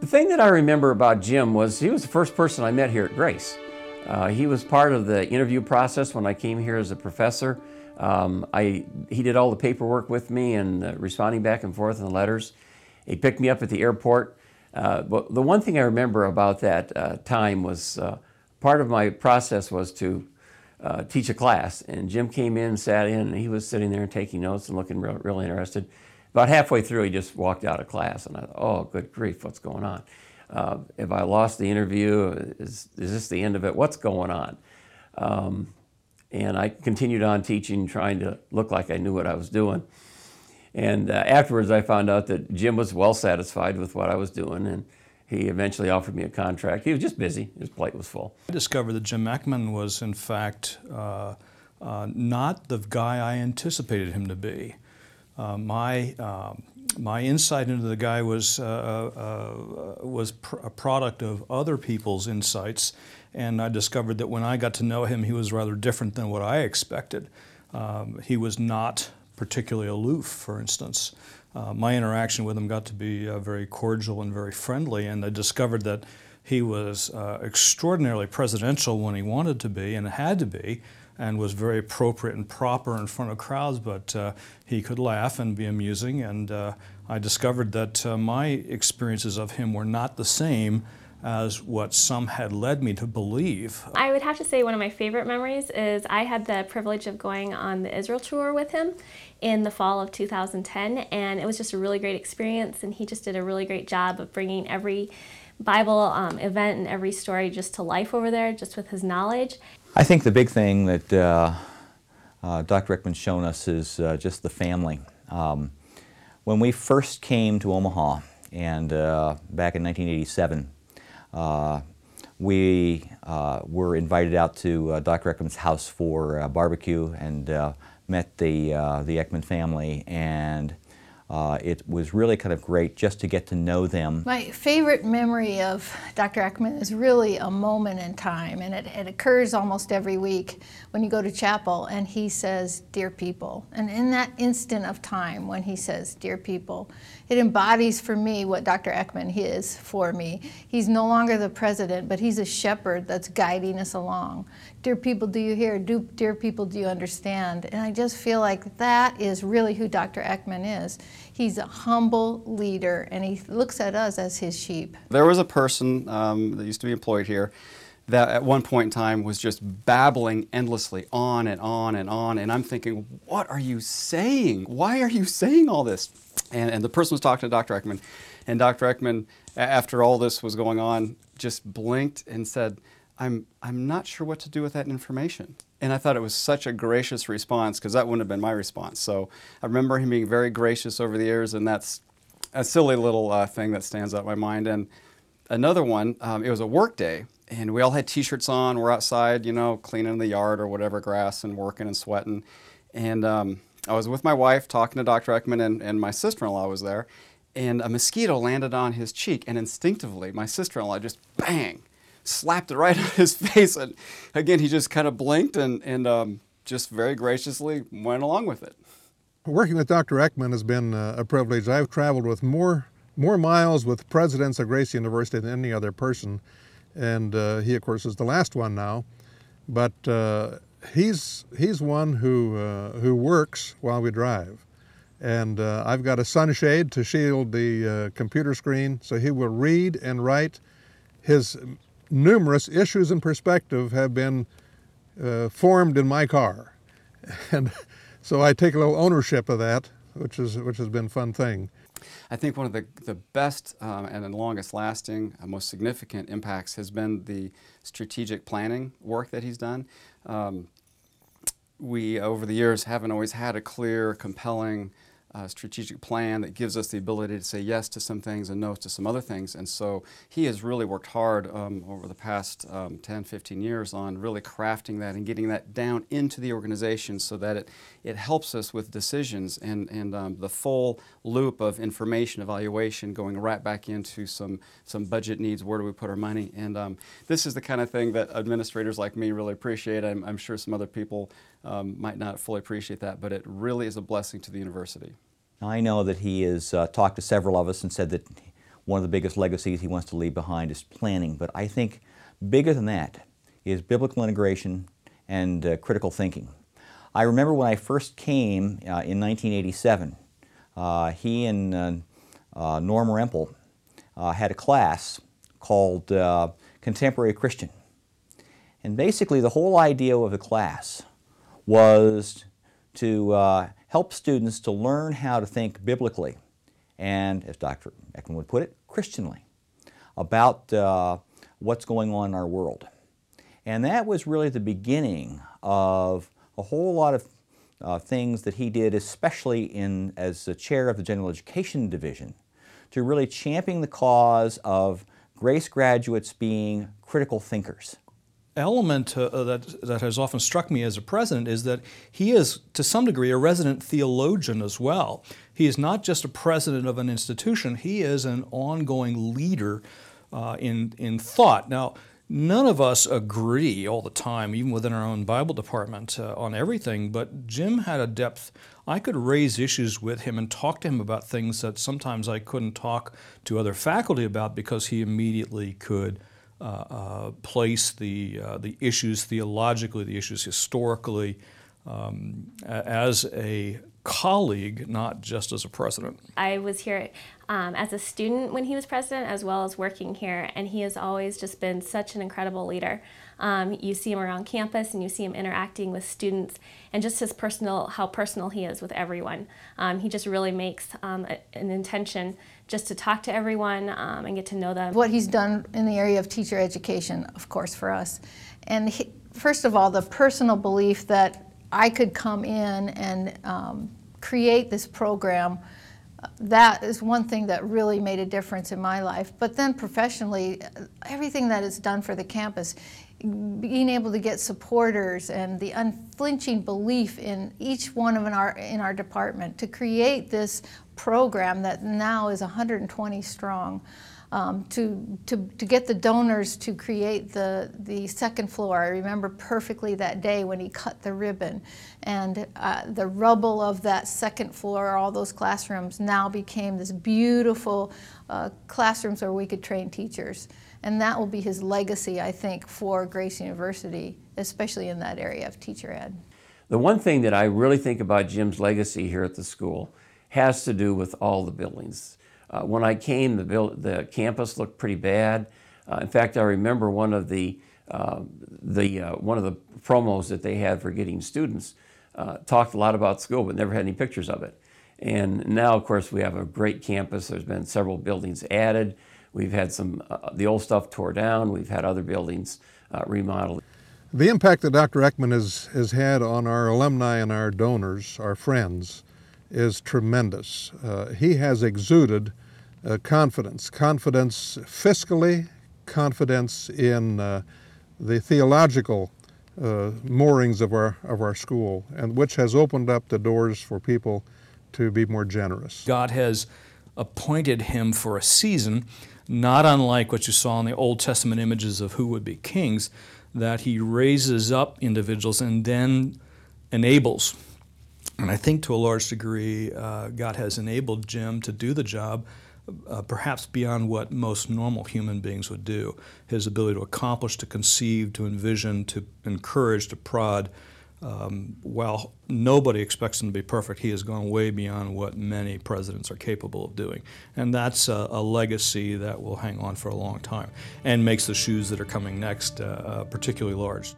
The thing that I remember about Jim was he was the first person I met here at Grace. He was part of the interview process when I came here as a professor. He did all the paperwork with me and responding back and forth in the letters. He picked me up at the airport. But the one thing I remember about that time was part of my process was to teach a class. And Jim came in, sat in, and he was sitting there and taking notes and looking really interested. About halfway through, he just walked out of class, and I thought, oh, good grief, what's going on? Have I lost the interview? Is this the end of it? What's going on? And I continued on teaching, trying to look like I knew what I was doing. And afterwards, I found out that Jim was well satisfied with what I was doing, and he eventually offered me a contract. He was just busy. His plate was full. I discovered that Jim Eckman was, in fact, not the guy I anticipated him to be. My insight into the guy was a product of other people's insights, and I discovered that when I got to know him, he was rather different than what I expected. He was not particularly aloof, for instance. My interaction with him got to be very cordial and very friendly, and I discovered that he was extraordinarily presidential when he wanted to be and had to be, and was very appropriate and proper in front of crowds, but he could laugh and be amusing, and I discovered that my experiences of him were not the same as what some had led me to believe. I would have to say one of my favorite memories is I had the privilege of going on the Israel tour with him in the fall of 2010, and it was just a really great experience, and he just did a really great job of bringing every Bible event and every story just to life over there, just with his knowledge. I think the big thing that Dr. Eckman's shown us is just the family. When we first came to Omaha, and back in 1987, we were invited out to Dr. Eckman's house for a barbecue and met the Eckman family, and it was really kind of great just to get to know them. My favorite memory of Dr. Eckman is really a moment in time, and it occurs almost every week when you go to chapel and he says, "Dear people." And in that instant of time when he says, "Dear people," it embodies for me what Dr. Eckman is for me. He's no longer the president, but he's a shepherd that's guiding us along. Dear people, do you hear? Dear people, do you understand? And I just feel like that is really who Dr. Eckman is. He's a humble leader, and he looks at us as his sheep. There was a person that used to be employed here that at one point in time was just babbling endlessly on and on and on, and I'm thinking, what are you saying? Why are you saying all this? And the person was talking to Dr. Eckman, and Dr. Eckman, after all this was going on, just blinked and said, I'm not sure what to do with that information. And I thought it was such a gracious response, because that wouldn't have been my response. So I remember him being very gracious over the years, and that's a silly little thing that stands out in my mind. And another one, it was a work day, and we all had t-shirts on. We're outside, you know, cleaning the yard or whatever, grass, and working and sweating. And I was with my wife talking to Dr. Eckman, and my sister-in-law was there, and a mosquito landed on his cheek, and instinctively my sister-in-law just bang, slapped it right on his face, and again he just kind of blinked and just very graciously went along with it. Working with Dr. Eckman has been a privilege. I've traveled with more miles with presidents of Grace University than any other person, and he of course is the last one now, but he's one who works while we drive. And I've got a sunshade to shield the computer screen, so he will read and write. His numerous issues and perspective have been formed in my car. And so I take a little ownership of that, which has been a fun thing. I think one of the best and the longest lasting, most significant impacts has been the strategic planning work that he's done. We, over the years, haven't always had a clear, compelling strategic plan that gives us the ability to say yes to some things and no to some other things. And so he has really worked hard over the past 10, 15 years on really crafting that and getting that down into the organization so that it helps us with decisions and the full loop of information evaluation going right back into some budget needs. Where do we put our money? And this is the kind of thing that administrators like me really appreciate. I'm sure some other people might not fully appreciate that, but it really is a blessing to the university. I know that he has talked to several of us and said that one of the biggest legacies he wants to leave behind is planning. But I think bigger than that is biblical integration and critical thinking. I remember when I first came in 1987, he and Norm Rempel had a class called Contemporary Christian. And basically the whole idea of the class was to help students to learn how to think biblically and, as Dr. Eckman would put it, Christianly about what's going on in our world. And that was really the beginning of a whole lot of things that he did, especially as the chair of the General Education Division, to really champion the cause of Grace graduates being critical thinkers. Element that has often struck me as a president is that he is, to some degree, a resident theologian as well. He is not just a president of an institution, he is an ongoing leader in thought. Now, none of us agree all the time, even within our own Bible department, on everything, but Jim had a depth. I could raise issues with him and talk to him about things that sometimes I couldn't talk to other faculty about because he immediately could place the issues theologically, the issues historically, as a colleague, not just as a president. I was here as a student when he was president, as well as working here, and he has always just been such an incredible leader. You see him around campus, and you see him interacting with students, and just how personal he is with everyone. He just really makes an intention just to talk to everyone and get to know them. What he's done in the area of teacher education, of course, for us. And first of all, the personal belief that I could come in and create this program, that is one thing that really made a difference in my life. But then professionally, everything that is done for the campus, being able to get supporters and the unflinching belief in each one of in our department to create this program that now is 120 strong. To get the donors to create the second floor. I remember perfectly that day when he cut the ribbon, and the rubble of that second floor, all those classrooms, now became this beautiful classrooms where we could train teachers. And that will be his legacy, I think, for Grace University, especially in that area of teacher ed. The one thing that I really think about Jim's legacy here at the school has to do with all the buildings. When I came, the campus looked pretty bad. In fact, I remember one of the promos that they had for getting students talked a lot about school, but never had any pictures of it. And now, of course, we have a great campus. There's been several buildings added. We've had the old stuff tore down. We've had other buildings remodeled. The impact that Dr. Eckman has had on our alumni and our donors, our friends, is tremendous. He has exuded confidence fiscally, confidence in the theological moorings of our school, and which has opened up the doors for people to be more generous. God has appointed him for a season, not unlike what you saw in the Old Testament images of who would be kings, that he raises up individuals and then enables. And I think to a large degree, God has enabled Jim to do the job perhaps beyond what most normal human beings would do. His ability to accomplish, to conceive, to envision, to encourage, to prod. While nobody expects him to be perfect, he has gone way beyond what many presidents are capable of doing. And that's a legacy that will hang on for a long time and makes the shoes that are coming next particularly large.